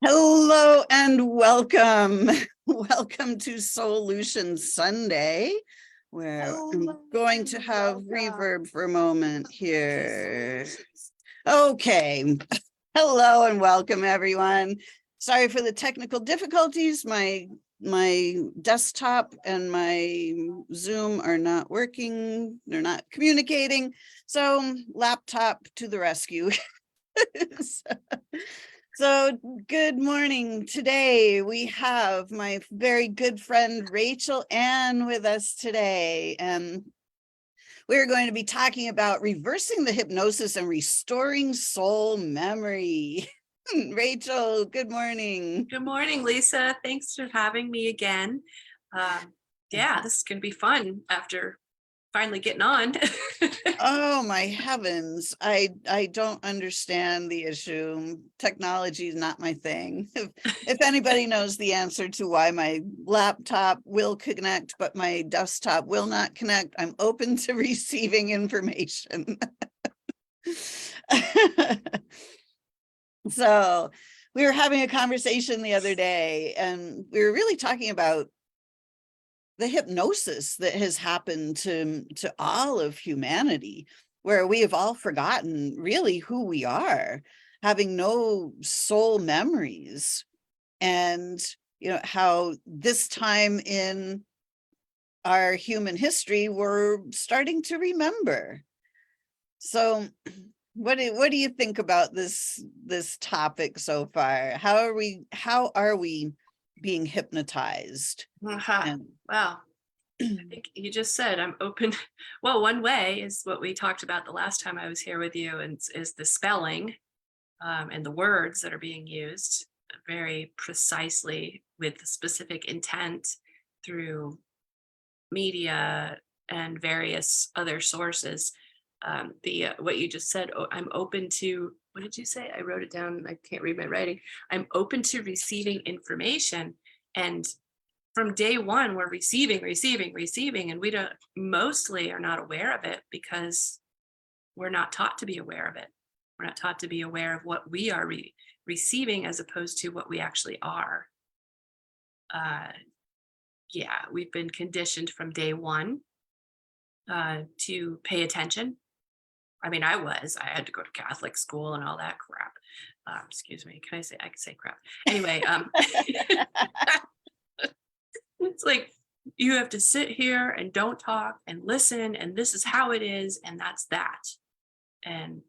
Hello and welcome. Welcome to Solution Sunday, where I'm going to have reverb for a moment here. Okay. Hello and welcome, everyone. Sorry for the technical difficulties. My desktop and my Zoom are not working. They're not communicating. So laptop to the rescue. So good morning. Today we have my very good friend Rachel Ann with us today, and we're going to be talking about reversing the hypnosis and restoring soul memory. Rachel, good morning. Good morning, Lisa. Thanks for having me again. Yeah, this is going to be fun after finally getting on. Oh my heavens. I don't understand the issue. Technology is not my thing. If anybody knows the answer to why my laptop will connect, but my desktop will not connect, I'm open to receiving information. So we were having a conversation the other day, and we were really talking about the hypnosis that has happened to all of humanity, where we have all forgotten really who we are, having no soul memories. And how this time in our human history we're starting to remember. So what do you think about this topic so far? How are we being hypnotized? Wow. I think you just said I'm open. Well, one way is what we talked about the last time I was here with you, and is the spelling and the words that are being used very precisely with specific intent through media and various other sources. What you just said, I'm open to, what did you say? I wrote it down. I can't read my writing. I'm open to receiving information. And from day one, we're receiving, and we mostly are not aware of it because we're not taught to be aware of it. We're not taught to be aware of what we are receiving as opposed to what we actually are. Yeah, we've been conditioned from day one to pay attention. I mean, I had to go to Catholic school and all that crap. Excuse me. I can say crap. Anyway, it's like you have to sit here and don't talk and listen, and this is how it is, and that's that. And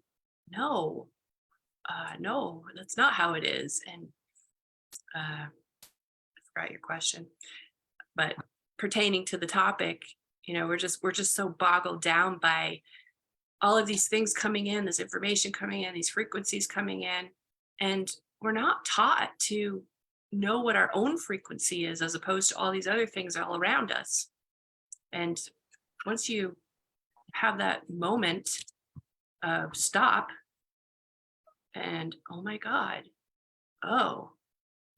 no, that's not how it is. And I forgot your question, but pertaining to the topic, we're just so boggled down by all of these things coming in, this information coming in, these frequencies coming in, and we're not taught to know what our own frequency is as opposed to all these other things all around us. And once you have that moment of stop and oh my God,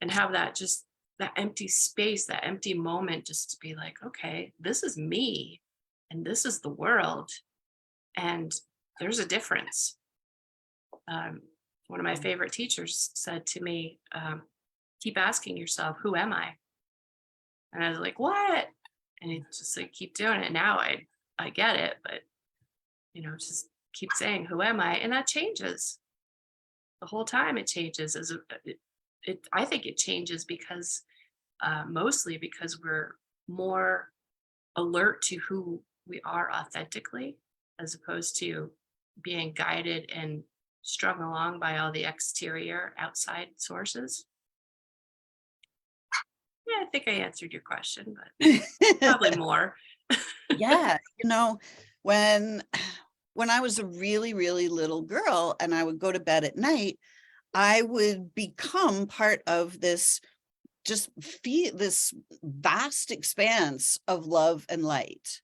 and have that empty space, that empty moment, just to be like, okay, this is me and this is the world. And there's a difference. One of my favorite teachers said to me, keep asking yourself, who am I? And I was like, what? And he just like, keep doing it. Now I get it, but just keep saying, who am I? And that changes. The whole time it changes. I think it changes because mostly because we're more alert to who we are authentically, as opposed to being guided and strung along by all the exterior outside sources. Yeah, I think I answered your question, but probably more. Yeah, when I was a really, really little girl and I would go to bed at night, I would become part of this vast expanse of love and light.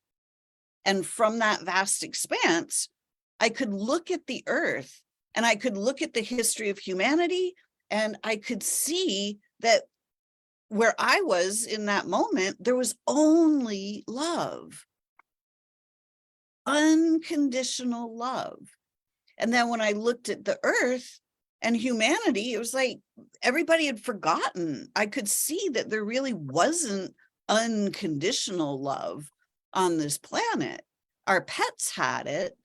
And from that vast expanse, I could look at the earth and I could look at the history of humanity, and I could see that where I was in that moment, there was only love, unconditional love. And then when I looked at the earth And humanity, it was like everybody had forgotten. I could see that there really wasn't unconditional love on this planet. Our pets had it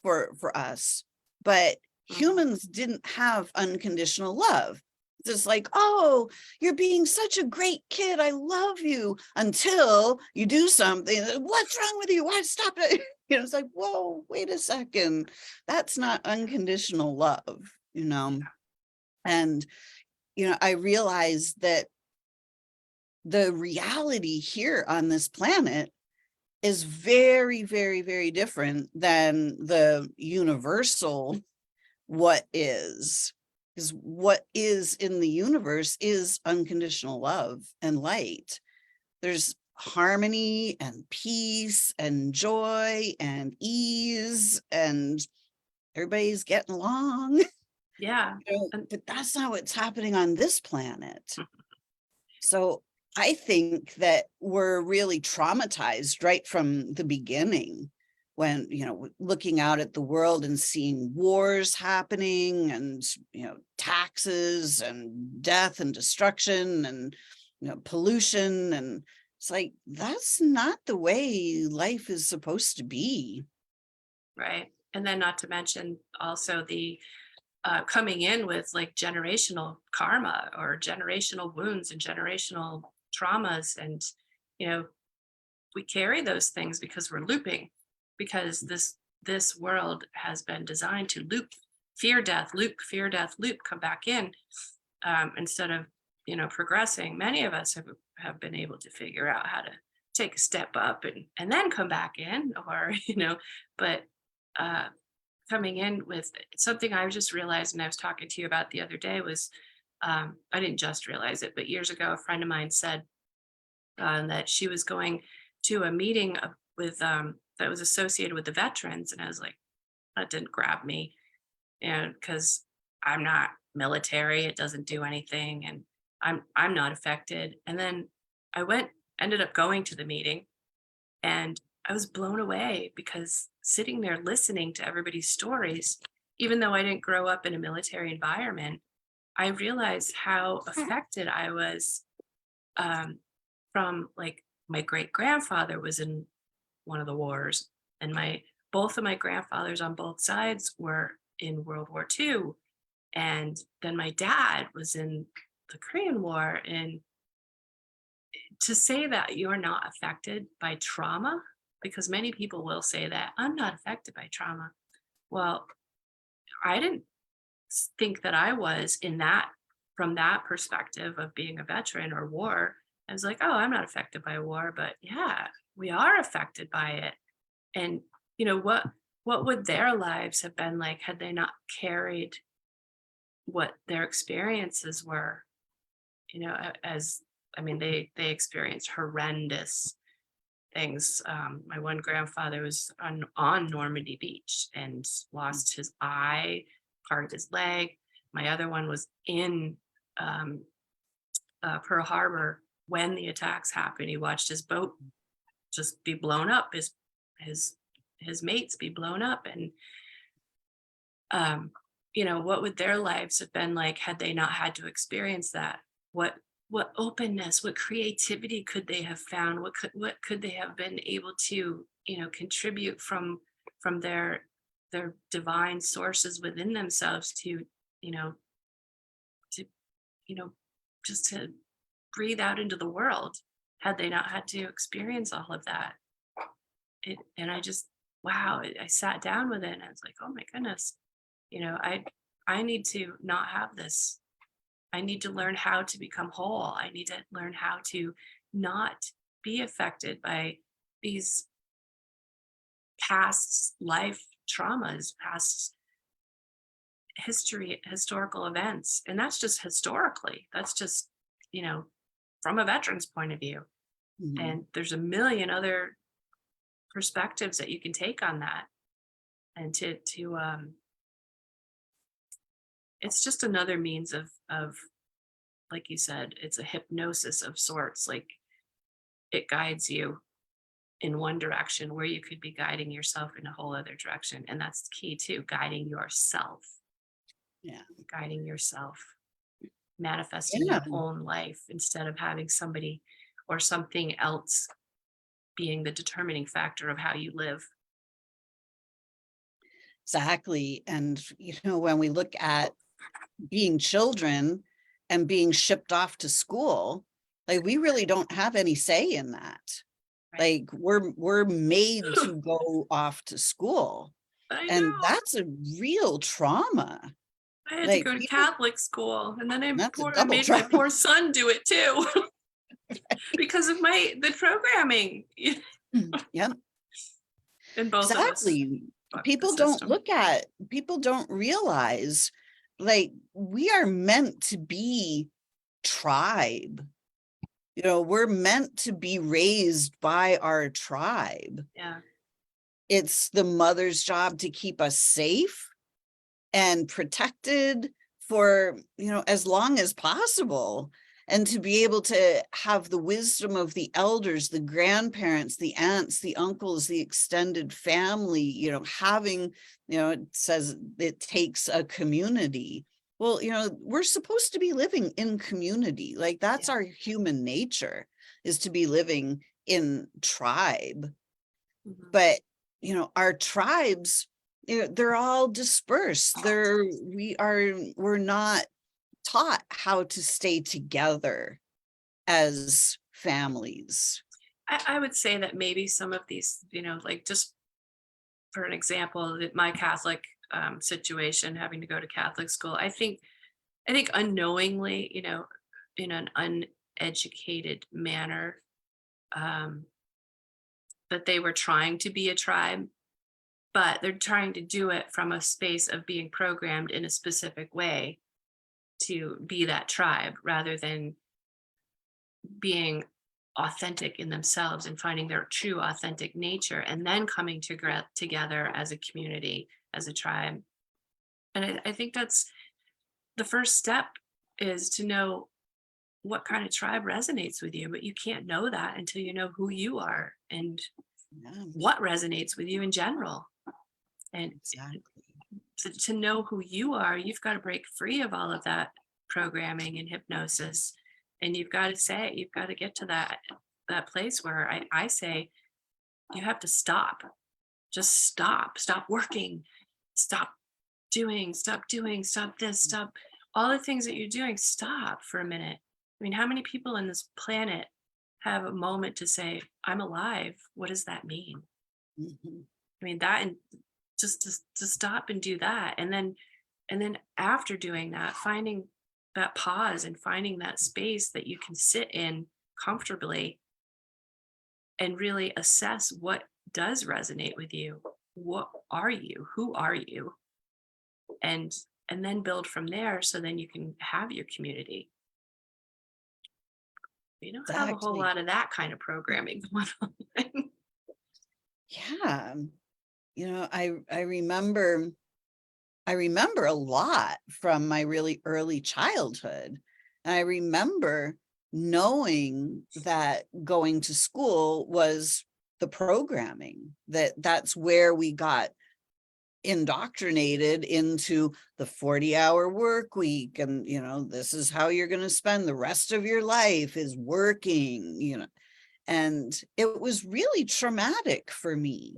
for us, but Mhm. humans didn't have unconditional love. It's just like, oh, you're being such a great kid. I love you, until you do something. What's wrong with you? Why stop it? It's like, whoa, wait a second. That's not unconditional love, you know? And, I realized that the reality here on this planet is very, very, very different than the universal what is. Because what is in the universe is unconditional love and light. There's harmony and peace and joy and ease, and everybody's getting along. Yeah. And But that's not what's happening on this planet. So I think that we're really traumatized right from the beginning when, looking out at the world and seeing wars happening and, taxes and death and destruction and, pollution. And it's like, that's not the way life is supposed to be. right. And then not to mention also the coming in with like generational karma or generational wounds and generational traumas. And, you know, we carry those things because we're looping, because this world has been designed to loop, fear, death, loop, come back in, instead of, progressing. Many of us have been able to figure out how to take a step up and then come back in, or, but uh, coming in with something I just realized, and I was talking to you about the other day, was I didn't just realize it, but years ago, a friend of mine said that she was going to a meeting with that was associated with the veterans, and I was like, that didn't grab me, and because I'm not military, it doesn't do anything, and I'm not affected. And then I ended up going to the meeting, and I was blown away because sitting there listening to everybody's stories, even though I didn't grow up in a military environment, I realized how affected I was, um, from like my great grandfather was in one of the wars, and my both of my grandfathers on both sides were in World War II. And then my dad was in the Korean War. And to say that you're not affected by trauma, because many people will say that I'm not affected by trauma. Well, I didn't think that I was in that, from that perspective of being a veteran or war. I was like, oh, I'm not affected by war, but yeah, we are affected by it. And what would their lives have been like had they not carried what their experiences were? As I mean, they experienced horrendous things. My one grandfather was on Normandy Beach and lost his eye, part of his leg. My other one was in um, Pearl Harbor when the attacks happened. He watched his boat just be blown up, his his mates be blown up, and um, what would their lives have been like had they not had to experience that? What openness, what creativity could they have found? What could they have been able to, contribute from their divine sources within themselves to, you know, to, you know, just to breathe out into the world had they not had to experience all of that. And I just, wow, I sat down with it and I was like, oh my goodness, I need to not have this. I need to learn how to become whole. I need to learn how to not be affected by these past life traumas, past historical events. And that's just historically, that's just, you know, from a veteran's point of view. Mhm. And there's a million other perspectives that you can take on that. And it's just another means of, like you said, it's a hypnosis of sorts. Like it guides you in one direction where you could be guiding yourself in a whole other direction. And that's the key too, guiding yourself. Yeah. guiding yourself, manifesting Yeah. your own life instead of having somebody or something else being the determining factor of how you live. Exactly. And, when we look at being children and being shipped off to school, like we really don't have any say in that. Right. Like we're made to go off to school. I And know. that's a real trauma. I had to Like go to people, Catholic school, and then that's a I double made my trauma. poor son do it too because of the programming Yeah, in both of us. exactly. Fuck the People system. don't realize like we are meant to be tribe. We're meant to be raised by our tribe. Yeah. It's the mother's job to keep us safe and protected for, as long as possible, and to be able to have the wisdom of the elders, the grandparents, the aunts, the uncles, the extended family, having, it says it takes a community. Well, we're supposed to be living in community. Like that's Yeah. our human nature, is to be living in tribe. Mhm. But our tribes, they're all dispersed. We're not taught how to stay together as families. I would say that maybe some of these, like just for an example, that my Catholic situation, having to go to Catholic school, I think unknowingly, in an uneducated manner, um, that they were trying to be a tribe, but they're trying to do it from a space of being programmed in a specific way to be that tribe rather than being authentic in themselves and finding their true authentic nature and then coming together as a community, as a tribe. And I think that's the first step, is to know what kind of tribe resonates with you, but you can't know that until you know who you are and Yeah, what resonates with you in general. And exactly. to know who you are, you've got to break free of all of that programming and hypnosis. And you've got to get to that place where I say you have to stop. Just stop working, stop stop this, stop all the things that you're doing. Stop for a minute. I mean, how many people on this planet have a moment to say, I'm alive? What does that mean? Mhm. I mean, that, and just to stop and do that. And then after doing that, finding that pause and finding that space that you can sit in comfortably and really assess what does resonate with you. What are you? Who are you? And and then build from there, so then you can have your community. You don't have a whole Exactly. lot of that kind of programming going on. Yeah. I remember a lot from my really early childhood. And I remember knowing that going to school was the programming, that's where we got indoctrinated into the 40-hour work week. And, this is how you're going to spend the rest of your life, is working, and it was really traumatic for me.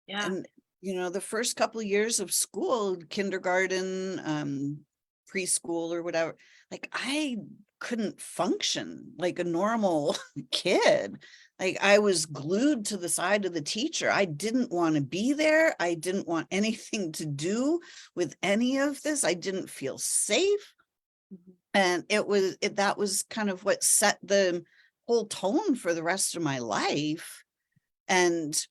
Yeah. And the first couple of years of school, kindergarten, preschool or whatever, like I couldn't function like a normal kid. Like I was glued to the side of the teacher. I didn't want to be there. I didn't want anything to do with any of this. I didn't feel safe. Mhm. And that was kind of what set the whole tone for the rest of my life. And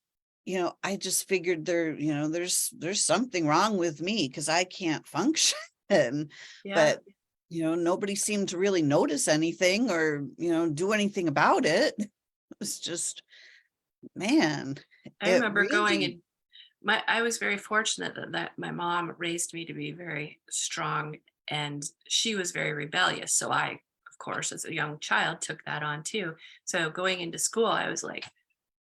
I just figured there's something wrong with me because I can't function. Yeah. But nobody seemed to really notice anything or do anything about it. It was just, man, I it remember going really. and I was very fortunate that my mom raised me to be very strong, and she was very rebellious. So I, of course, as a young child, took that on too. So going into school, I was like,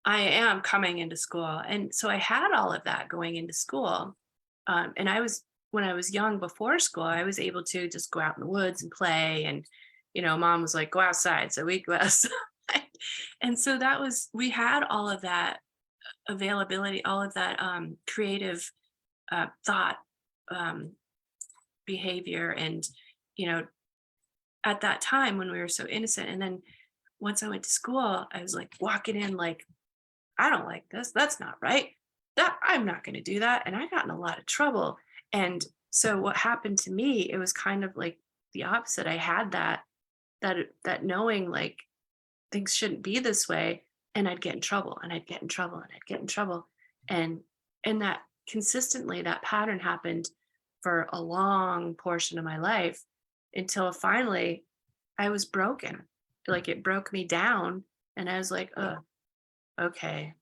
I am coming into school. And so I had all of that going into school. And I was when I was young before school, I was able to just go out in the woods and play. And, mom was like, go outside. So we go outside. And so we had all of that availability, all of that creative thought, um, behavior. And, you know, at that time when we were so innocent. And then once I went to school, I was like walking in like, I don't like this. That's not right. That I'm not going to do that. And I got in a lot of trouble. And so what happened to me, it was kind of like the opposite. I had that knowing like things shouldn't be this way, and I'd get in trouble and I'd get in trouble and I'd get in trouble. And that consistently that pattern happened for a long portion of my life until finally I was broken. Like it broke me down and I was like, oh, okay.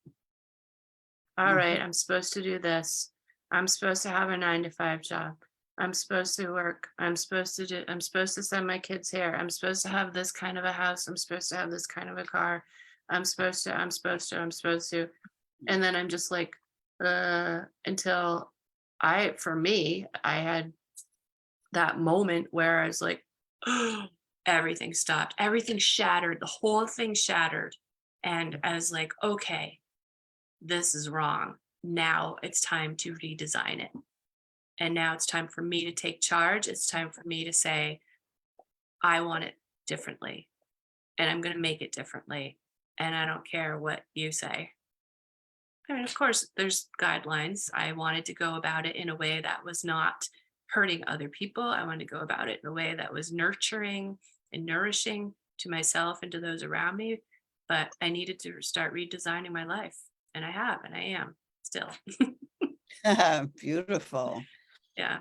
All right, Mhm. I'm supposed to do this. I'm supposed to have a 9 to 5 job. I'm supposed to work. I'm supposed to send my kids here. I'm supposed to have this kind of a house. I'm supposed to have this kind of a car. I'm supposed to. And then I'm just like, until for me, I had that moment where I was like, everything stopped. Everything shattered. The whole thing shattered. And I was like, okay, this is wrong. Now it's time to redesign it. And now it's time for me to take charge. It's time for me to say, I want it differently and I'm going to make it differently. And I don't care what you say. I mean, of course, there's guidelines. I wanted to go about it in a way that was not hurting other people. I wanted to go about it in a way that was nurturing and nourishing to myself and to those around me. But I needed to start redesigning my life. And I have, and I am still. Beautiful. Yeah.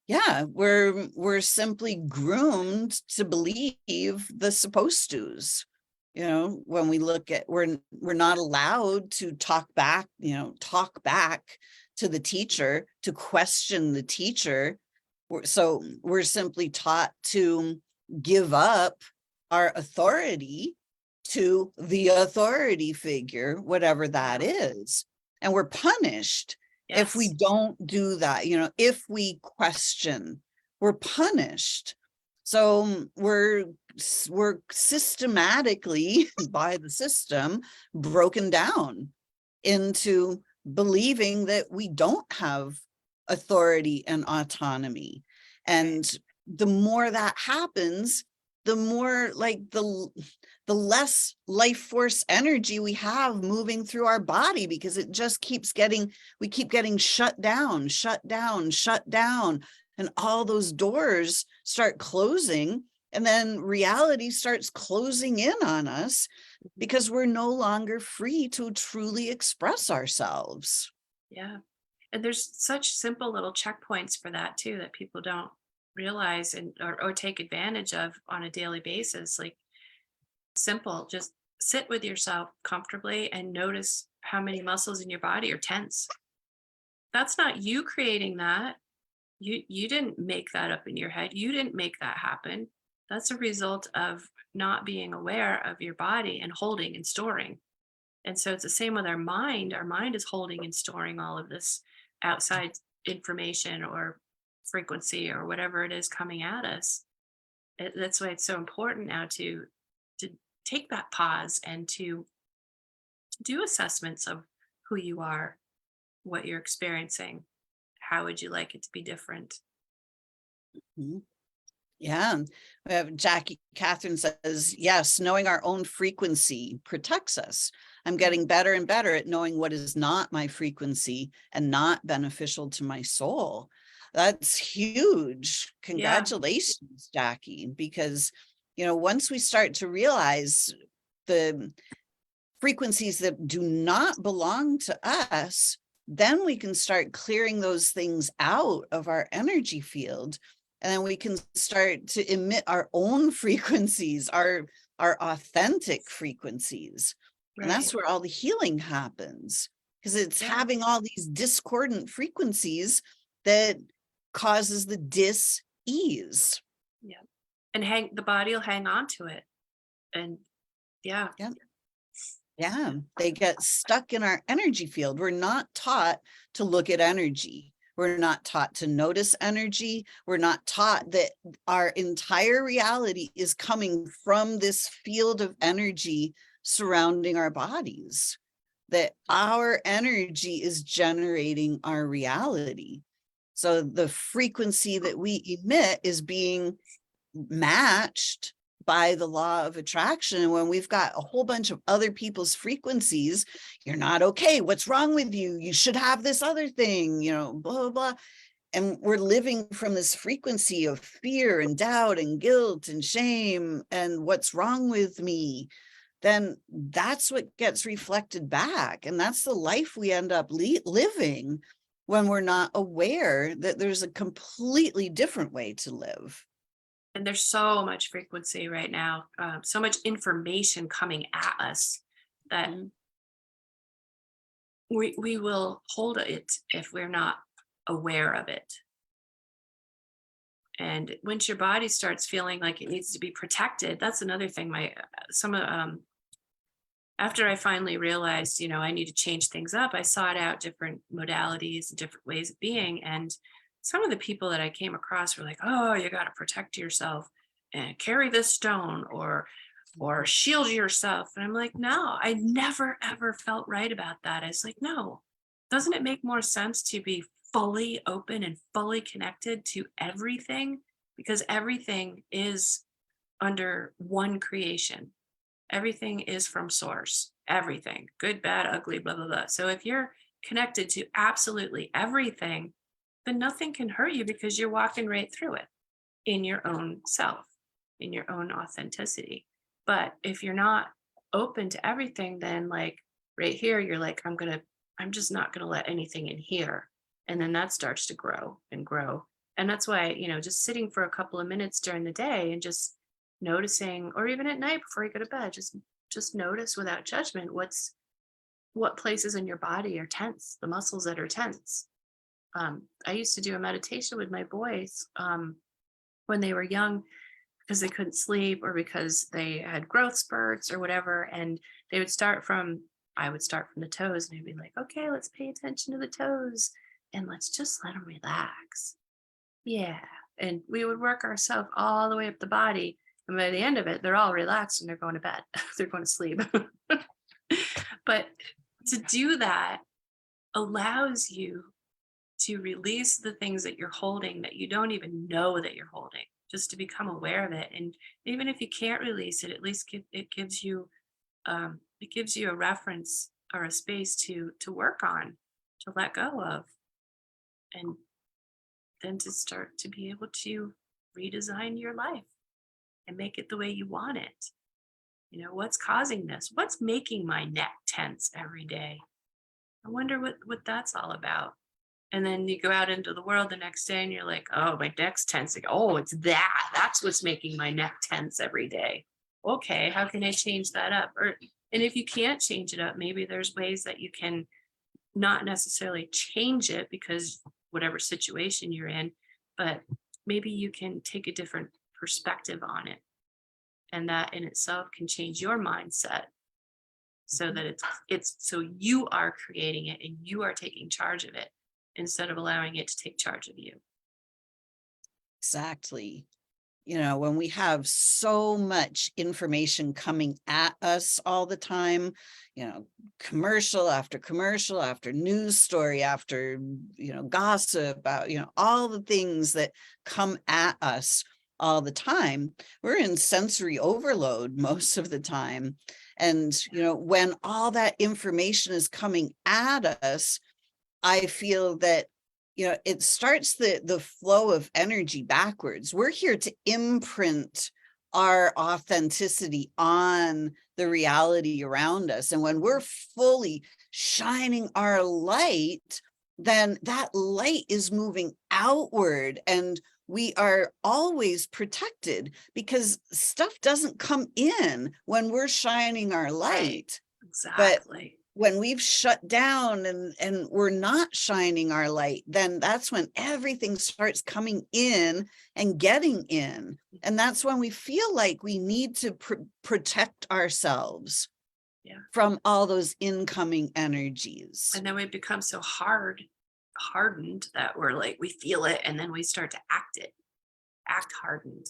Yeah, we're simply groomed to believe the supposed to's. When we look at we're not allowed to talk back to the teacher, to question the teacher. So we're simply taught to give up our authority to the authority figure, whatever that Yeah. is. And we're punished if we Yes. don't do that. If we question, we're punished. So we're systematically by the system broken down into believing that we don't have authority and autonomy. Right. And the more that happens, the more like the less life force energy we have moving through our body, because it just we keep getting shut down, shut down, shut down. And all those doors start closing. And then reality starts closing in on us Mhm. because we're no longer free to truly express ourselves. Yeah. And there's such simple little checkpoints for that too that people don't realize and or take advantage of on a daily basis. Like simple, just sit with yourself comfortably and notice how many muscles in your body are tense. That's not you creating that. You didn't make that up in your head. You didn't make that happen. That's a result of not being aware of your body and holding and storing. And so it's the same with our mind. Our mind is holding and storing all of this outside information or frequency or whatever it is coming at us. That's why it's so important now to take that pause and to do assessments of who you are, what you're experiencing. How would you like it to be different? Mhm. Yeah. We have Jackie Catherine says, yes, knowing our own frequency protects us. I'm Mm. getting better and better at knowing what is not my frequency and not beneficial to my soul. That's huge. Yeah, Congratulations, Jackie, because, once we start to realize the frequencies that do not belong to us, then we can start clearing those things out of our energy field. And then we can start to emit our own frequencies, our authentic frequencies. And right. that's where all the healing happens, because it's Yeah, having all these discordant frequencies that causes the dis-ease. yeah. And the body will hang on to it. And yeah, Yeah. Yeah, they get stuck in our energy field. We're not taught to look at energy. We're not taught to notice energy. We're not taught that our entire reality is coming from this field of energy surrounding our bodies, that our energy is generating our reality. So the frequency that we emit is being matched by the law of attraction. And when we've got a whole bunch of other people's frequencies, you're not okay. What's wrong with you? You should have this other thing, you know, blah, blah, blah. And we're living from this frequency of fear and doubt and guilt and shame and what's wrong with me. Then that's what gets reflected back. And that's the life we end up living when we're not aware that there's a completely different way to live. And there's so much frequency right now, so much information coming at us that Mhm. we will hold it if we're not aware of it. And once your body starts feeling like it needs to be protected, that's another thing. After I finally realized, I need to change things up, I sought out different modalities and different ways of being. And some of the people that I came across were like, "Oh, you got to protect yourself and carry this stone or shield yourself." And I'm like, no, I never ever felt right about that. I was like, no, doesn't it make more sense to be fully open and fully connected to everything? Because everything is under one creation. Everything is from source. Everything, good, bad, ugly, blah, blah, blah. So if you're connected to absolutely everything, then nothing can hurt you because you're walking right through it in your own self, in your own authenticity. But if you're not open to everything, then like right here, you're like, I'm just not gonna let anything in here. And then that starts to grow and grow. And that's why, just sitting for a couple of minutes during the day and just noticing, or even at night before you go to bed, just notice without judgment what places in your body are tense, the muscles that are tense. I used to do a meditation with my boys when they were young because they couldn't sleep or because they had growth spurts or whatever. And I would start from the toes and I'd be like, okay, let's pay attention to the toes and let's just let them relax. Yeah. And we would work ourselves all the way up the body. And by the end of it, they're all relaxed and they're going to bed. They're going to sleep. But to do that allows you to release the things that you're holding that you don't even know that you're holding, just to become aware of it. And even if you can't release it, at least it gives you a reference or a space to work on, to let go of, and then to start to be able to redesign your life and make it the way you want it. What's causing this? What's making my neck tense every day? I wonder what that's all about. And then you go out into the world the next day and you're like, oh, my neck's tense. Like, oh, it's that. That's what's making my neck tense every day. Okay, how can I change that up? And if you can't change it up, maybe there's ways that you can not necessarily change it because whatever situation you're in, but maybe you can take a different perspective on it. And that in itself can change your mindset so that it's so you are creating it and you are taking charge of it instead of allowing it to take charge of you. Exactly. When we have so much information coming at us all the time, commercial after news story after, gossip about, all the things that come at us all the time, we're in sensory overload most of the time. And, when all that information is coming at us, I feel that it starts the flow of energy backwards. We're here to imprint our authenticity on the reality around us. And when we're fully shining our light, then that light is moving outward and we are always protected because stuff doesn't come in when we're shining our light. But Exactly. when we've shut down and we're not shining our light, then that's when everything starts coming in and getting in. And that's when we feel like we need to protect ourselves from all those incoming energies. And then it becomes so hard hardened that we're like, we feel it and then we start to act hardened.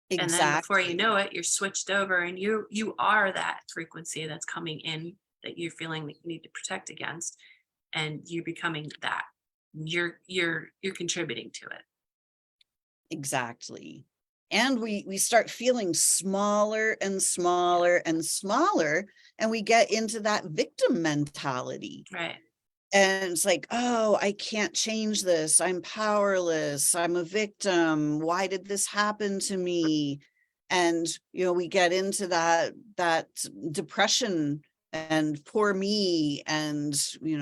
And then before you know Exactly. it, you're switched over and you are that frequency that's coming in that you're feeling that you need to protect against, and you're becoming that. You're contributing to it. Exactly. And we start feeling smaller and Yeah. smaller and smaller, and we get into that victim mentality. Right. And it's like, oh, I can't change this. I'm powerless. I'm a victim. Why did this happen to me? And we get into that depression and poor me and We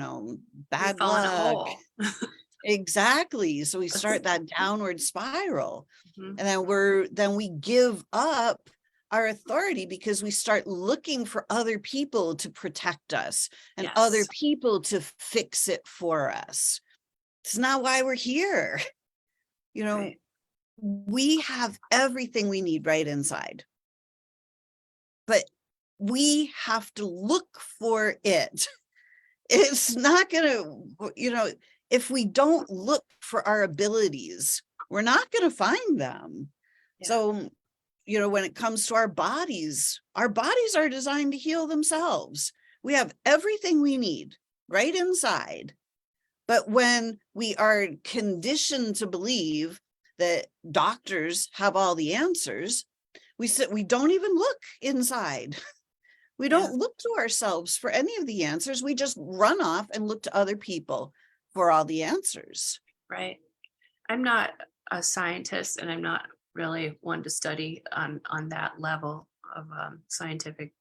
bad fall in a luck. hole. Exactly. So we That's start that downward spiral. mhm. And then we give up our authority because we start looking for other people to protect us and other Yes. people to fix it for us. It's not why we're here. You know, Right. we have everything we need right inside, but we have to look for it. It's not going to, if we don't look for our abilities, we're not going to find them. Yeah. So, when it comes to our bodies are designed to heal themselves. We have everything we need right inside. But when we are conditioned to believe that doctors have all the answers, we don't even look inside. We Yeah. don't look to ourselves for any of the answers. We just run off and look to other people for all the answers. Right. I'm not a scientist, and I'm not really one to study on that level of scientific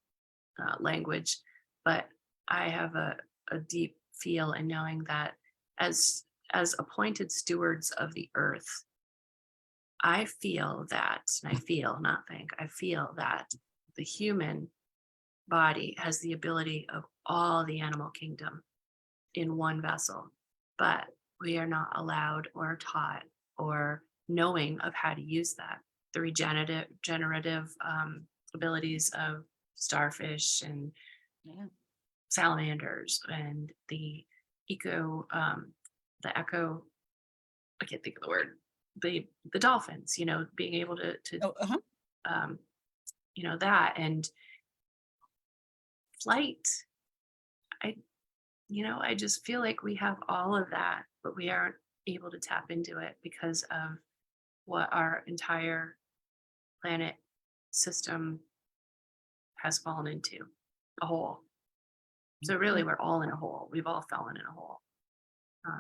language, but I have a deep feel in knowing that as as appointed stewards of the earth, I feel that, and I feel, not think, I feel that the human body has the ability of all the animal kingdom in one vessel, but we are not allowed or taught or knowing of how to use that. The regenerative abilities of starfish and Yeah. salamanders, and the echo, I can't think of the word, the dolphins, being able to Oh, uh-huh. um, that, and flight. I just feel like we have all of that, but we aren't able to tap into it because of what our entire planet system has fallen into, a hole. So really, Mhm. we're all in a hole. We've all fallen in a hole.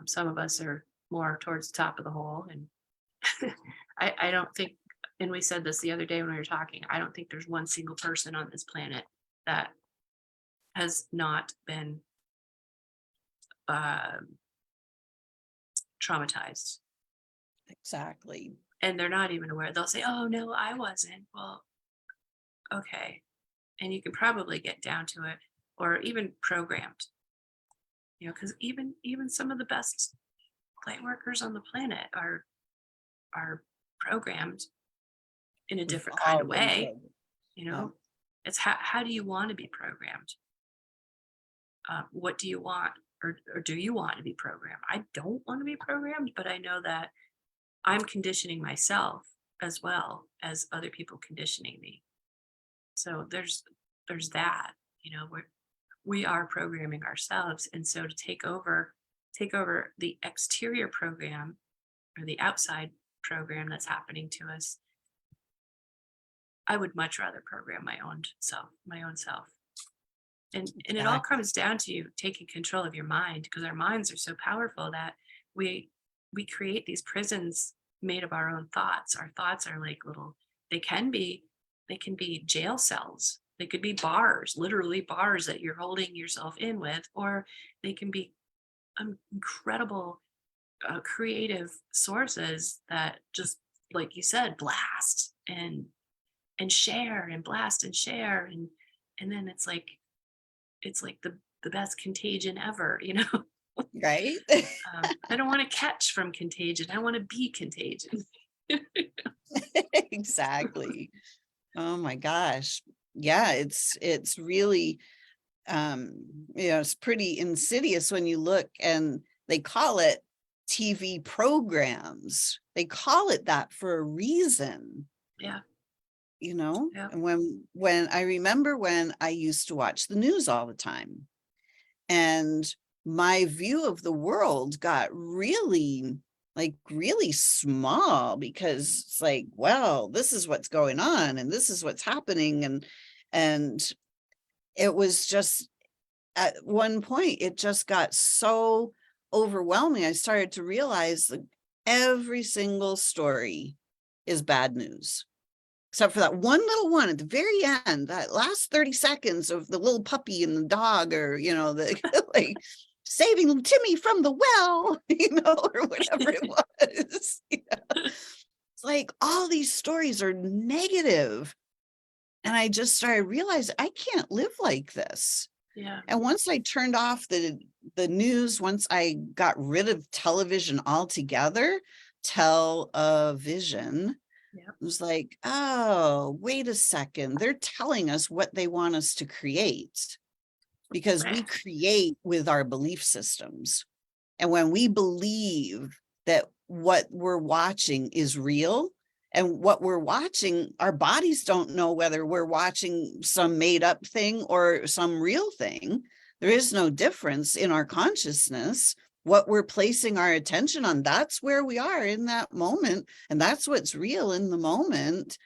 Some of us are more towards the top of the hole, and I don't think. And we said this the other day when we were talking. I don't think there's one single person on this planet that has not been uh, traumatized, Exactly. and they're not even aware. They'll say, "Oh no, I wasn't." Well, okay, and you can probably get down to it, or even programmed. Because even some of the best light workers on the planet are programmed in a We've different kind all of been way. programmed. You Yeah. know, it's how do you want to be programmed? What do you want, or do you want to be programmed? I don't want to be programmed, but I know that I'm conditioning myself as well as other people conditioning me. So there's that. We are programming ourselves, and so to take over the exterior program, or the outside program that's happening to us, I would much rather program my own self. And it all Exactly. comes down to you taking control of your mind, because our minds are so powerful that we we create these prisons made of our own thoughts. Our thoughts are like little, they can be they can be jail cells. They could be bars, literally bars that you're holding yourself in with, or they can be incredible creative sources that just, like you said, blast and share and blast and share, and then it's like the best contagion ever. Right? I don't want to catch from contagion. I want to be contagion. Exactly. Oh my gosh. Yeah, it's really it's pretty insidious when you look, and they call it TV programs. They call it that for a reason, Yeah. Yeah. And when I remember when I used to watch the news all the time, and my view of the world got really really small, because it's like, well, this is what's going on and this is what's happening, and it was just, at one point it just got so overwhelming. I started to realize that every single story is bad news, except for that one little one at the very end, that last 30 seconds of the little puppy and the dog, or the like saving Timmy from the well, or whatever it was. It's like all these stories are negative, and I just started realizing I can't live like this. Yeah. And once I turned off the news, once I got rid of television altogether, television, Yeah. it was like, oh, wait a second. They're telling us what they want us to create, because we Right. create with our belief systems. And when we believe that what we're watching is real, and what we're watching, our bodies don't know whether we're watching some made up thing or some real thing. There is no difference in our consciousness. What we're placing our attention on, that's where we are in that moment. And that's what's real in the moment.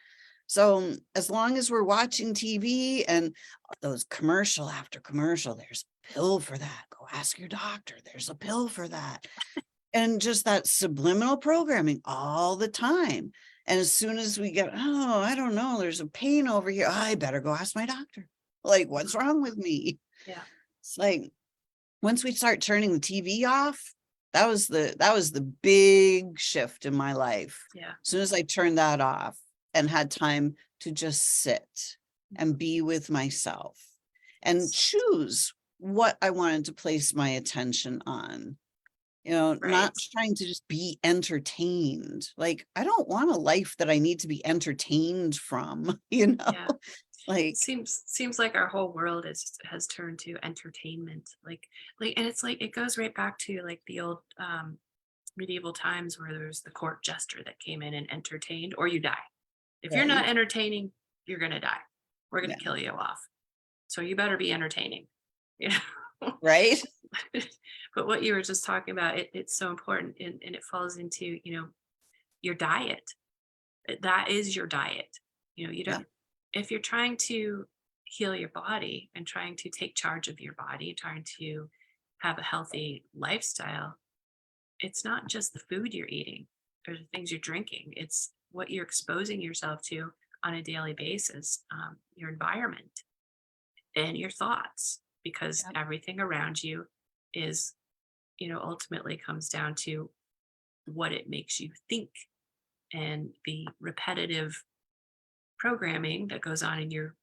So as long as we're watching TV and those commercial after commercial, there's a pill for that. Go ask your doctor. There's a pill for that. And just that subliminal programming all the time. And as soon as we get, oh, I don't know, there's a pain over here, I better go ask my doctor. Like, what's wrong with me? Yeah. It's like, once we start turning the TV off, that was the big shift in my life. Yeah. As soon as I turned that off and had time to just sit and be with myself and choose what I wanted to place my attention on. Right. Not trying to just be entertained. Like, I don't want a life that I need to be entertained from, Yeah. like, Seems like our whole world has turned to entertainment. And it's like it goes right back to like the old medieval times where there's the court jester that came in and entertained, or you die. If you're not right? entertaining, you're gonna die. We're gonna Yeah. kill you off. So you better be entertaining. You know? Right? But what you were just talking about, it's so important, and it falls into, your diet. That is your diet. You Yeah. don't, if you're trying to heal your body and trying to take charge of your body, trying to have a healthy lifestyle, it's not just the food you're eating or the things you're drinking. It's what you're exposing yourself to on a daily basis, your environment and your thoughts, because Yeah. everything around you is, ultimately comes down to what it makes you think, and the repetitive programming that goes on in your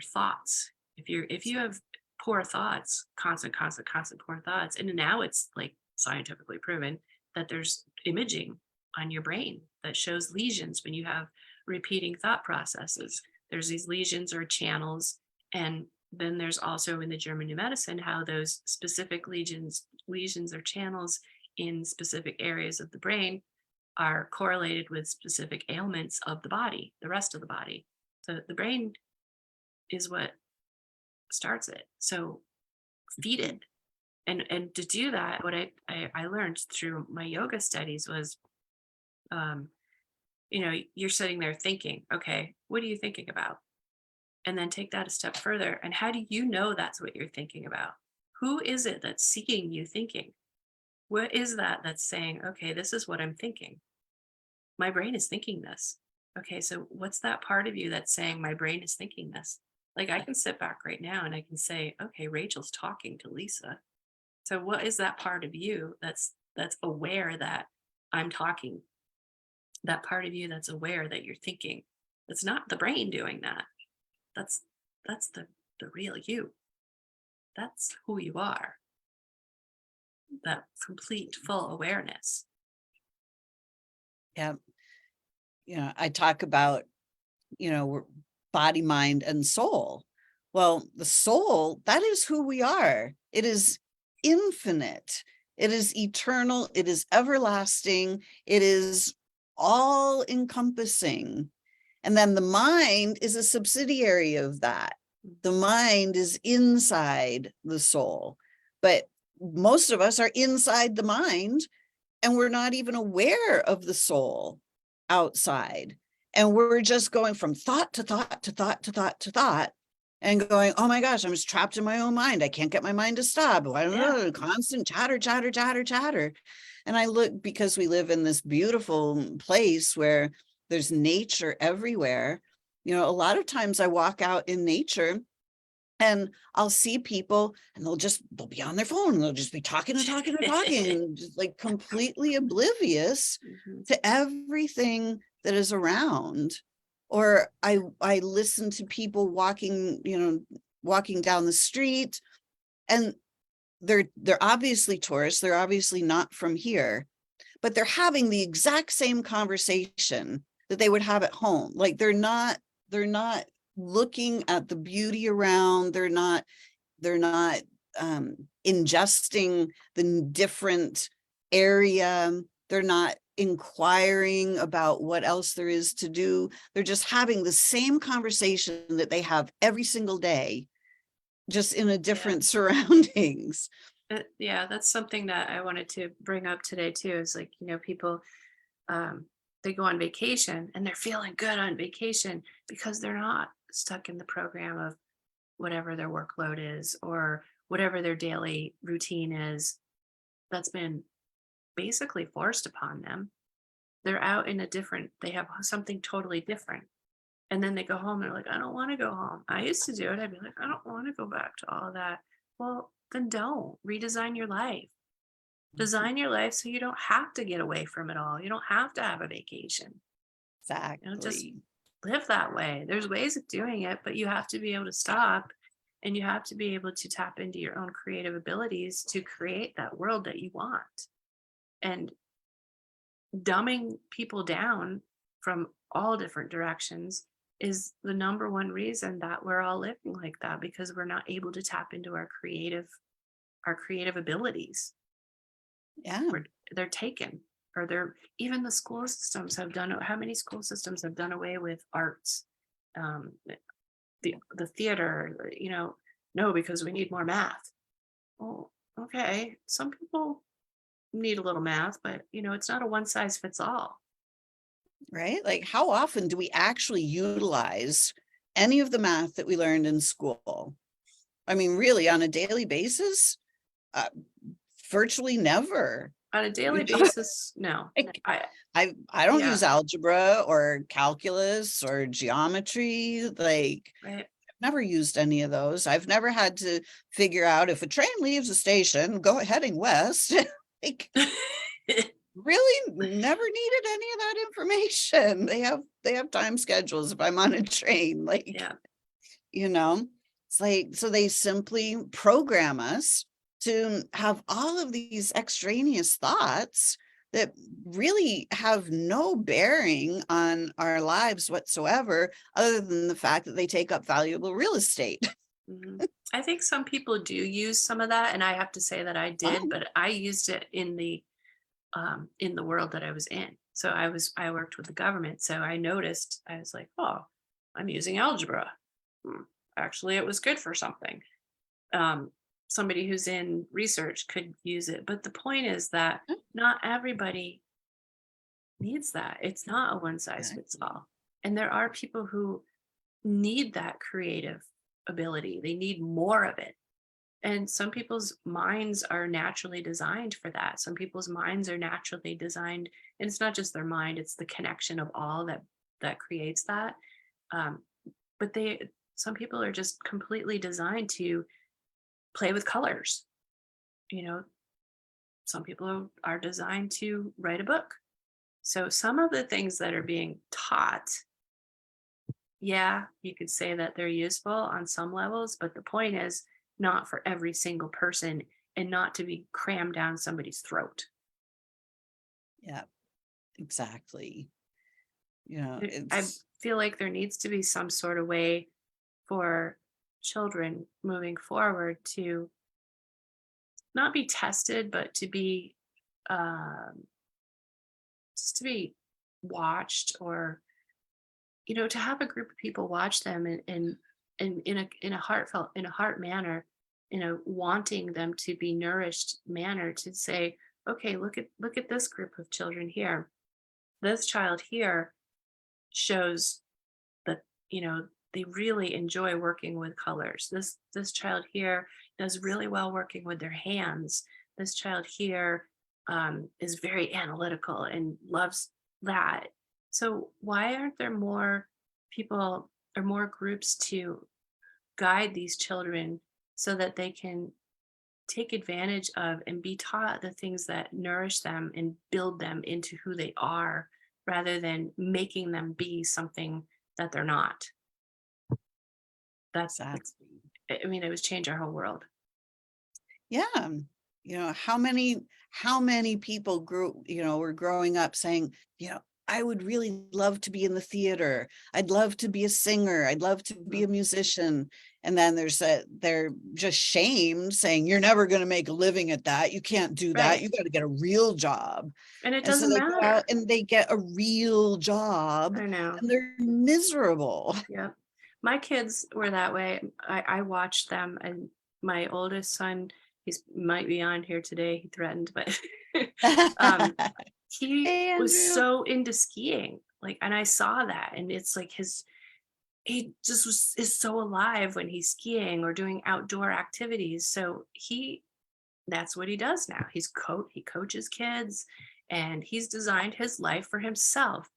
thoughts. If you have poor thoughts, constant poor thoughts, and now it's like scientifically proven that there's imaging on your brain that shows lesions when you have repeating thought processes. There's these lesions or channels, and then there's also in the German New Medicine how those specific lesions or channels in specific areas of the brain are correlated with specific ailments of the body, the rest of the body. So the brain is what starts it. So feed it. And to do that, what I learned through my yoga studies was, um, you're sitting there thinking, okay, what are you thinking about? And then take that a step further. And how do you know that's what you're thinking about? Who is it that's seeking you thinking? What is that that's saying, okay, this is what I'm thinking? My brain is thinking this. Okay, so what's that part of you that's saying my brain is thinking this? Like I can sit back right now and I can say, okay, Rachel's talking to Lisa. So what is that part of you that's aware that I'm talking? That part of you that's aware that you're thinking. It's not the brain doing that. That's the real you. That's who you are. That complete full awareness. Yeah. I talk about, body, mind, and soul. Well, the soul, that is who we are. It is infinite. It is eternal. It is everlasting. It is all encompassing. And then the mind is a subsidiary of that. The mind is inside the soul, but most of us are inside the mind and we're not even aware of the soul outside. And we're just going from thought to thought to thought to thought to thought and going, oh my gosh, I'm just trapped in my own mind. I can't get my mind to stop. I don't know, constant chatter, chatter, chatter, chatter. And I look, because we live in this beautiful place where there's nature everywhere. You know, a lot of times I walk out in nature and I'll see people and they'll be on their phone and they'll just be talking and talking and talking and just like completely oblivious to everything that is around. Or I listen to people walking, walking down the street, and they're obviously tourists, they're obviously not from here, but they're having the exact same conversation that they would have at home. Like they're not looking at the beauty around. They're not ingesting the different area. They're not inquiring about what else there is to do. They're just having the same conversation that they have every single day, just in a different surroundings. Yeah, that's something that I wanted to bring up today too, is like, people, they go on vacation and they're feeling good on vacation because they're not stuck in the program of whatever their workload is or whatever their daily routine is that's been basically forced upon them. They're out in they have something totally different. And then they go home, they're like, I don't want to go home. I used to do it. I'd be like, I don't want to go back to all of that. Well, then don't redesign your life. Design your life so you don't have to get away from it all. You don't have to have a vacation. Just Exactly. live that way. There's ways of doing it, but you have to be able to stop and you have to be able to tap into your own creative abilities to create that world that you want. And dumbing people down from all different directions is the number one reason that we're all living like that, because we're not able to tap into our creative abilities. Yeah. They're taken, or they're, even the school systems have done, how many school systems have done away with arts, the theater, no, because we need more math. Well, okay, some people need a little math, but it's not a one size fits all. Right? Like, how often do we actually utilize any of the math that we learned in school? I mean, really, on a daily basis? Uh, Virtually never. On a daily You know? basis, no. Like, I I don't Yeah, use algebra or calculus or geometry. Like, right. I've never used any of those. I've never had to figure out if a train leaves a station, heading west. Like, really never needed any of that information. They have time schedules if I'm on a train. Like, Yeah. it's like, so they simply program us to have all of these extraneous thoughts that really have no bearing on our lives whatsoever, other than the fact that they take up valuable real estate. Mhm. I think some people do use some of that, and I have to say that I did, Oh, but I used it in the world that I was in. So I worked with the government, so I noticed, I was like, oh, I'm using algebra. Hmm, Actually, it was good for something. Um, Somebody who's in research could use it, but the point is that not everybody needs that. It's not a one size fits exactly. all, and there are people who need that creative ability. They need more of it. And some people's minds are naturally designed for that. Some people's minds are naturally designed, and it's not just their mind, it's the connection of all that creates that. Um, but some people are just completely designed to play with colors. You know, some people are designed to write a book. So some of the things that are being taught, yeah, you could say that they're useful on some levels, but the point is not for every single person and not to be crammed down somebody's throat. Yeah, exactly. I It's feel like there needs to be some sort of way for children moving forward to not be tested, but to be um, just to be watched, or to have a group of people watch them, and in a heartfelt, in a heart manner, wanting them to be nourished manner, to say, okay, look at this group of children here. This child here shows that they really enjoy working with colors. This child here does really well working with their hands. This child here is very analytical and loves that. So why aren't there more people or more groups to guide these children so that they can take advantage of and be taught the things that nourish them and build them into who they are, rather than making them be something that they're not? That's Exactly. I mean, it would change our whole world. Yeah. How many people were growing up saying, I would really love to be in the theater. I'd love to be a singer. I'd love to be Mhm. a musician. And then they're just shamed saying, you're never going to make a living at that. You can't do that. Right. You got to get a real job. And it And so doesn't they go out matter. and they get a real job I know. and they're miserable. Yep. My kids were that way. I watched them, and my oldest son, he's might be on here today. He threatened, but um, he Hey, was Andrew. so into skiing. Like, and I saw that, and it's like he just is so alive when he's skiing or doing outdoor activities. So that's what he does now. He coaches kids, and he's designed his life for himself.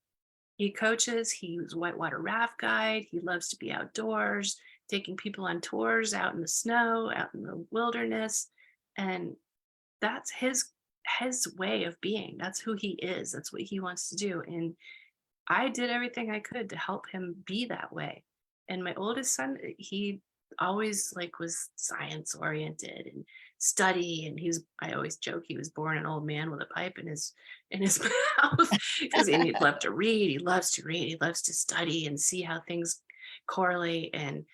He coaches, he's whitewater raft guide, he loves to be outdoors, taking people on tours out in the snow, out in the wilderness. And that's his way of being. That's who he is. That's what he wants to do. And I did everything I could to help him be that way. And my oldest son, he always like was science oriented and study. And I always joke he was born an old man with a pipe in his mouth, because he loved to read. He loves to read. He loves to study and see how things correlate. And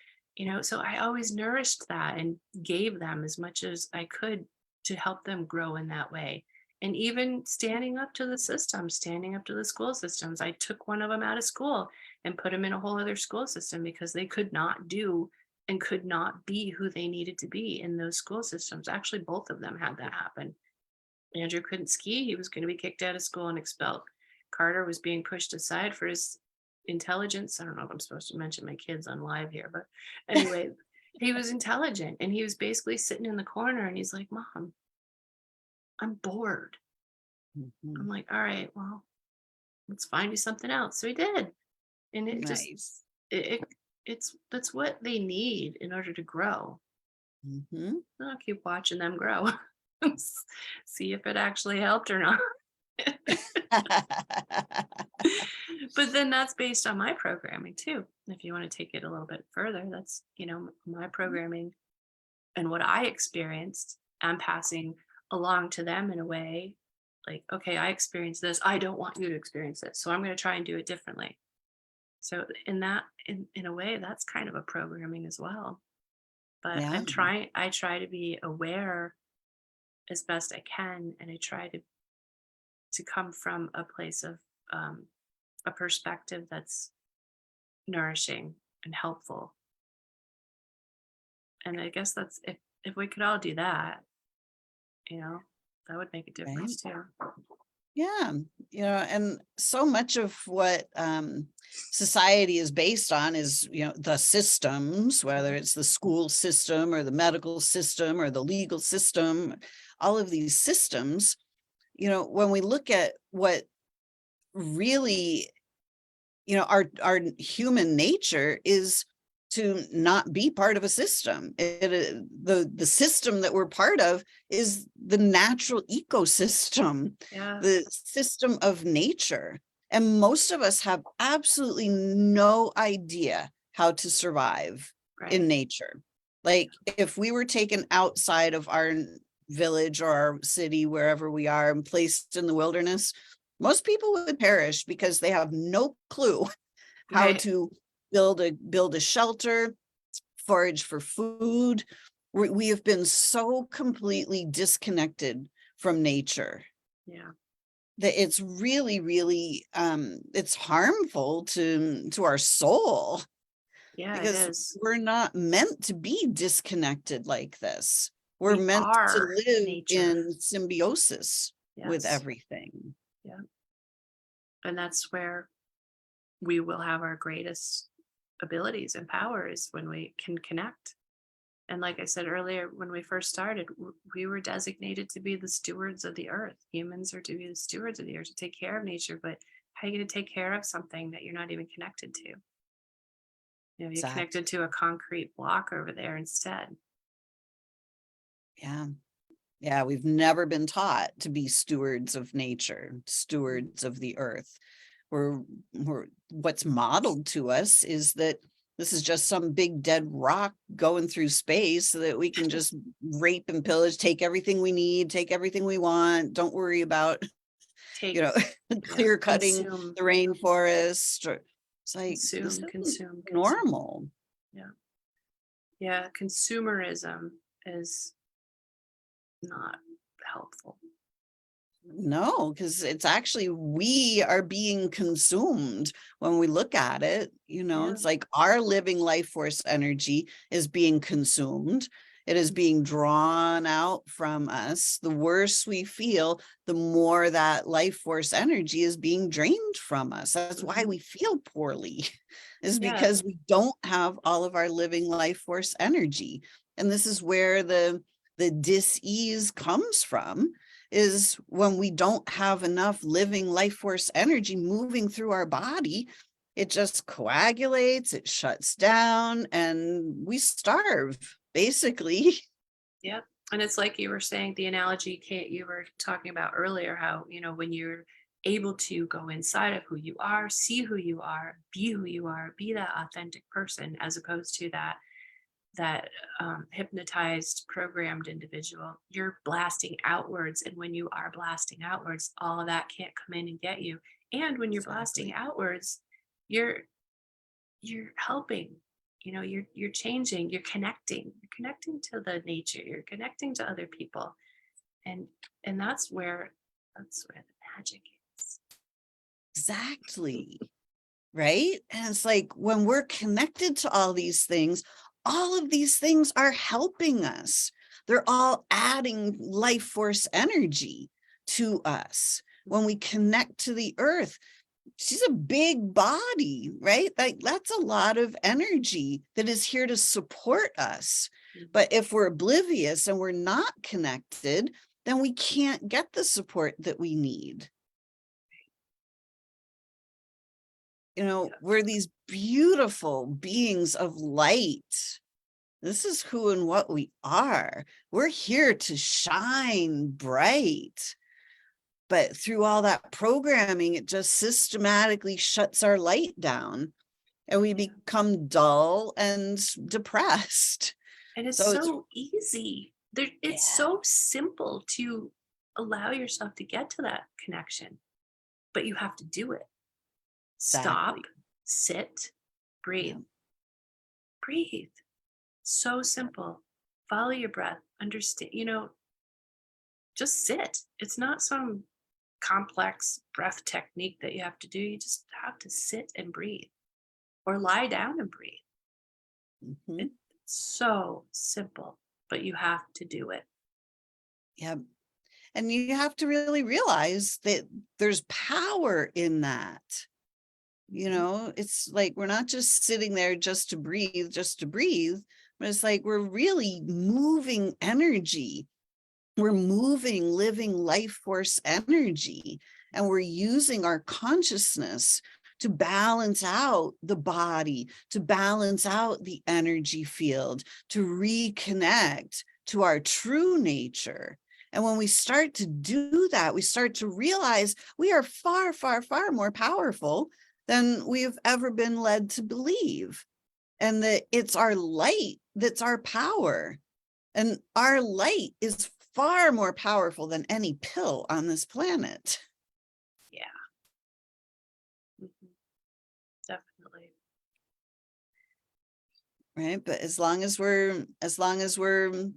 so I always nourished that and gave them as much as I could to help them grow in that way. And even standing up to the system, standing up to the school systems. I took one of them out of school and put them in a whole other school system, because they could not do and could not be who they needed to be in those school systems. Actually, both of them had that happen. Andrew couldn't ski. He was going to be kicked out of school and expelled. Carter was being pushed aside for his intelligence. I don't know if I'm supposed to mention my kids on live here, but anyway, he was intelligent, and he was basically sitting in the corner, and he's like, Mom, I'm bored. I'm Mhm. like, all right, well, let's find you something else. So he did. And Nice. it that's what they need in order to grow. Mhm. I'll keep watching them grow. See if it actually helped or not. But then that's based on my programming too. If you want to take it a little bit further, that's, my programming and what I experienced, I'm passing along to them in a way like, okay, I experienced this. I don't want you to experience it. So I'm going to try and do it differently. So in a way, that's kind of a programming as well. But Yeah. I try to be aware as best I can, and I try to come from a place of um, a perspective that's nourishing and helpful. And I guess that's, if we could all do that, you know, that would make a Right. difference too. Yeah. And so much of what society is based on is, the systems, whether Mhm. it's the school system or the medical system or the legal system, all of these systems, when we look at what really our human nature is to not be part of a system. The system that we're part of is the natural ecosystem, Yeah, the system of nature. And most of us have absolutely no idea how to survive in right. nature. Like if we were taken outside of our village or our city, wherever we are, and placed in the wilderness, most people would perish because they have no clue how Right. to build a shelter, forage for food, We have been so completely disconnected from nature Yeah. that it's really, really, it's harmful to our soul, Yeah, it because is. we're not meant to be disconnected like this. We're We meant to are live nature. in symbiosis with Yes. everything. Yeah. And that's where we will have our greatest abilities and powers, when we can connect. And like I said earlier, when we first started, we were designated to be the stewards of the earth. Humans are to be the stewards of the earth, to take care of nature. But how are you going to take care of something that you're not even connected to? You know, you're connected Exactly. to a concrete block over there instead. Yeah. Yeah, we've never been taught to be stewards of nature, Mhm. stewards of the earth. We're what's modeled to us is that this is just some big dead rock going through space so that we can just rape and pillage, take everything we need, take everything we want. Don't worry about, Take, you know, yeah, clear cutting consume, the rainforest. It's like, this consume, isn't consume, consume. normal. Yeah. Yeah. Consumerism is not helpful. No, because it's actually, we are being consumed when we look at it. Yeah. It's like our living life force energy is being consumed. It is being drawn out from us. The worse we feel, the more that life force energy is being drained from us. That's why Mhm. we feel poorly, is Yeah. because we don't have all of our living life force energy. And this is where the dis-ease comes from, is when we don't have enough living life force energy moving through our body, it just coagulates, it shuts down, and we starve, basically. Yeah. And it's like you were saying, the analogy, Kate, you were talking about earlier, how, when you're able to go inside of who you are, see who you are, be who you are, be that authentic person, as opposed to that hypnotized, programmed individual, you're blasting outwards. And when you are blasting outwards, all of that can't come in and get you. And when you're blasting Exactly. outwards, you're you're helping, you're changing, you're connecting to the nature, you're connecting to other people. And that's where the magic is. Exactly. Right. And it's like, when we're connected to all of these things are helping us. They're all adding life force energy to us. When we connect to the earth, she's a big body, right? Like, that's a lot of energy that is here to support us. Mhm. But if we're oblivious and we're not connected, then we can't get the support that we need. Yeah. We're these beautiful beings of light. This is who and what we are. We're here to shine bright. But through all that programming, it just systematically shuts our light down, and we Yeah. become dull and depressed. And it's So it's, so easy. It's yeah, so simple to allow yourself to get to that connection, but you have to do it. Stop, exactly. sit, Yeah, breathe, breathe. So simple. Follow your breath. Understand, just sit. It's not some complex breath technique that you have to do. You just have to sit and breathe, or lie down and breathe. mhm, It's so simple, but you have to do it. yeah. And you have to really realize that there's power in that. Mhm. It's like, we're not just sitting there just to breathe, but it's like, we're really moving energy. We're moving living life force energy, and we're using our consciousness to balance out the body, to balance out the energy field, to reconnect to our true nature. And when we start to do that, we start to realize we are far, far, far more powerful than we've ever been led to believe. And that it's our light that's our power. And our light is far more powerful than any pill on this planet. Yeah. Mhm. Definitely. Right. But as long as we're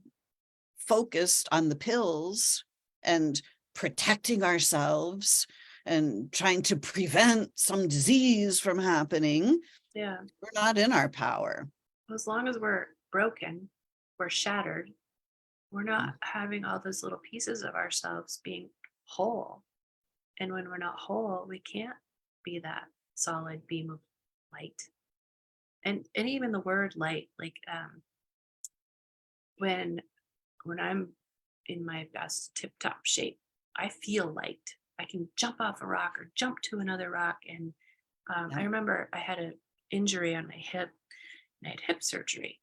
focused on the pills and protecting ourselves and trying to prevent some disease from happening, Yeah. we're not in our power. As long as we're broken, we're shattered, we're not Mm. having all those little pieces of ourselves being whole. And when we're not whole, we can't be that solid beam of light. And even the word light, like when when I'm in my best tip top shape, I feel light. I can jump off a rock or jump to another rock. And I Yep. remember I had an injury on my hip and I had hip surgery.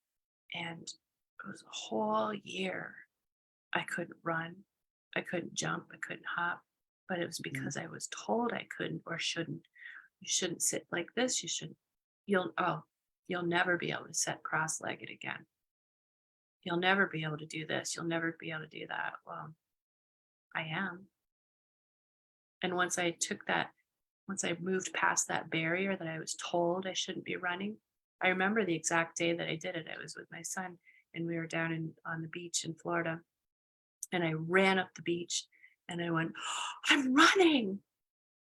And it was a whole year. I couldn't run, I couldn't jump, I couldn't hop, but it was Mhm. because I was told I couldn't or shouldn't. You shouldn't sit like this. You shouldn't. You'll never be able to sit cross-legged again. You'll never be able to do this. You'll never be able to do that. Well, I am. And once I moved past that barrier that I was told I shouldn't be running, I remember the exact day that I did it. I was with my son and we were down on the beach in Florida. And I ran up the beach and I went, I'm running.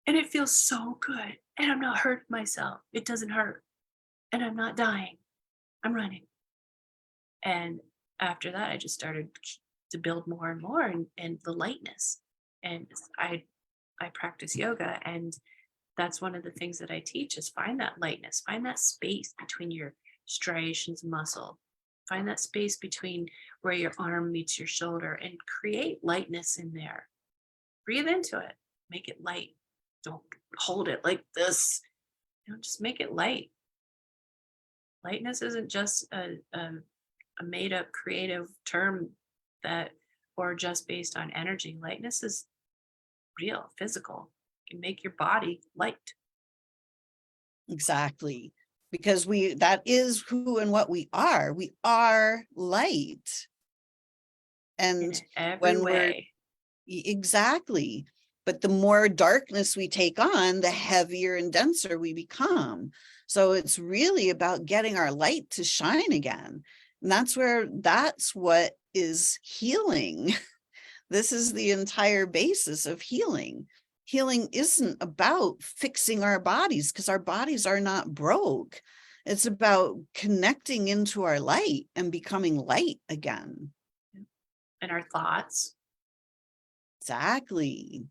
And it feels so good. And I'm not hurting myself. It doesn't hurt. And I'm not dying. I'm running. And after that, I just started to build more and more and the lightness. And I practice yoga, and that's one of the things that I teach is find that lightness, find that space between your striations of muscle, find that space between where your arm meets your shoulder, and create lightness in there. Breathe into it, make it light. Don't hold it like this. Just make it light. Lightness isn't just a made up creative term that, or just based on energy. Lightness is real, physical. You can make your body light Exactly. Because that is who and what we are. We are light. in And every when we're way. exactly, but the more darkness we take on, the heavier and denser we become. So it's really about getting our light to shine again. And that's what is healing. This is the entire basis of healing. Healing isn't about fixing our bodies because our bodies are not broke. It's about connecting into our light and becoming light again. And our thoughts. Exactly.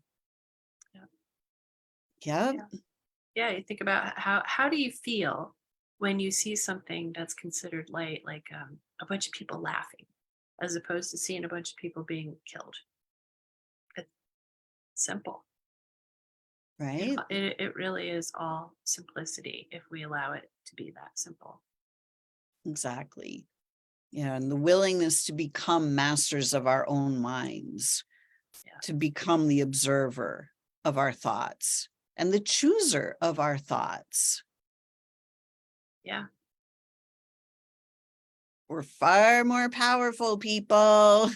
Yeah. Yep. Yeah. Yeah. You think about how do you feel when you see something that's considered light, like a bunch of people laughing, as opposed to seeing a bunch of people being killed? It's simple. Right. It really is all simplicity if we allow it to be that simple. Exactly. Yeah. And the willingness to become masters of our own minds, Yeah. to become the observer of our thoughts and the chooser of our thoughts. Yeah. We're far more powerful, people.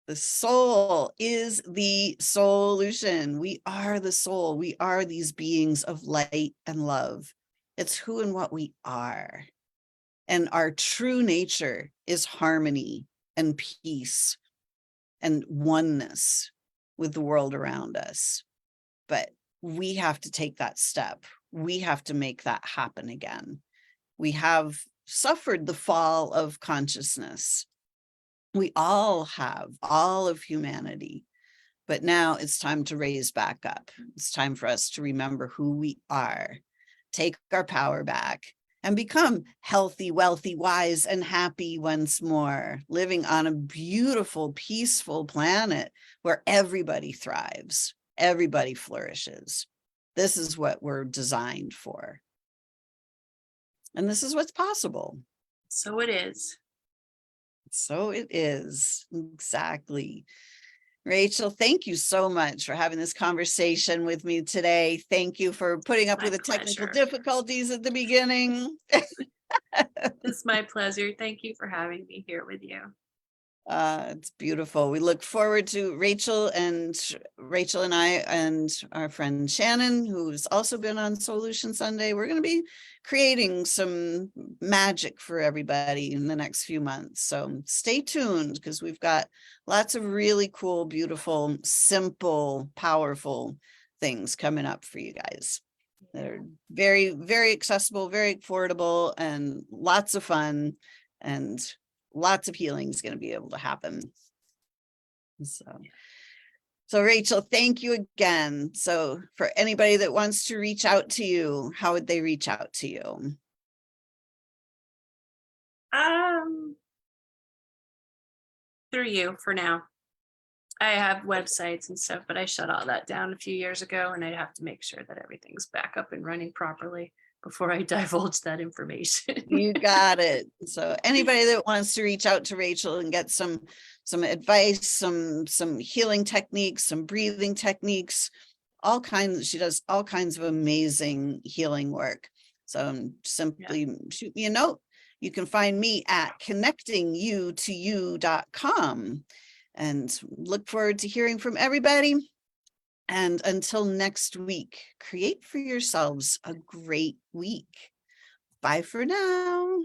The soul is the solution. We are the soul. We are these beings of light and love. It's who and what we are. And our true nature is harmony and peace and oneness with the world around us. But we have to take that step. We have to make that happen again. We have suffered the fall of consciousness. We all have, all of humanity. But now it's time to raise back up. It's time for us to remember who we are, take our power back, and become healthy, wealthy, wise, and happy once more, living on a beautiful, peaceful planet where everybody thrives, everybody flourishes. This is what we're designed for. And this is what's possible. So it is. So it is. Exactly. Rachel, thank you so much for having this conversation with me today. Thank you for putting up My with the technical pleasure. difficulties at the beginning. It's my pleasure. Thank you for having me here with you. It's beautiful. We look forward to Rachel and I and our friend Shannon, who's also been on Solution Sunday. We're going to be creating some magic for everybody in the next few months. So stay tuned, because we've got lots of really cool, beautiful, simple, powerful things coming up for you guys. They're very, very accessible, very affordable, and lots of fun, and lots of healing is going to be able to happen. So Rachel, thank you again. So for anybody that wants to reach out to you, how would they reach out to you? Through you for now. I have websites and stuff, but I shut all that down a few years ago, and I'd have to make sure that everything's back up and running properly before I divulge that information. You got it. So anybody that wants to reach out to Rachel and get some advice, some healing techniques, some breathing techniques, all kinds, she does all kinds of amazing healing work. So simply shoot me a note. You can find me at connectingyoutoyou.com, and look forward to hearing from everybody. And until next week, create for yourselves a great week. Bye for now.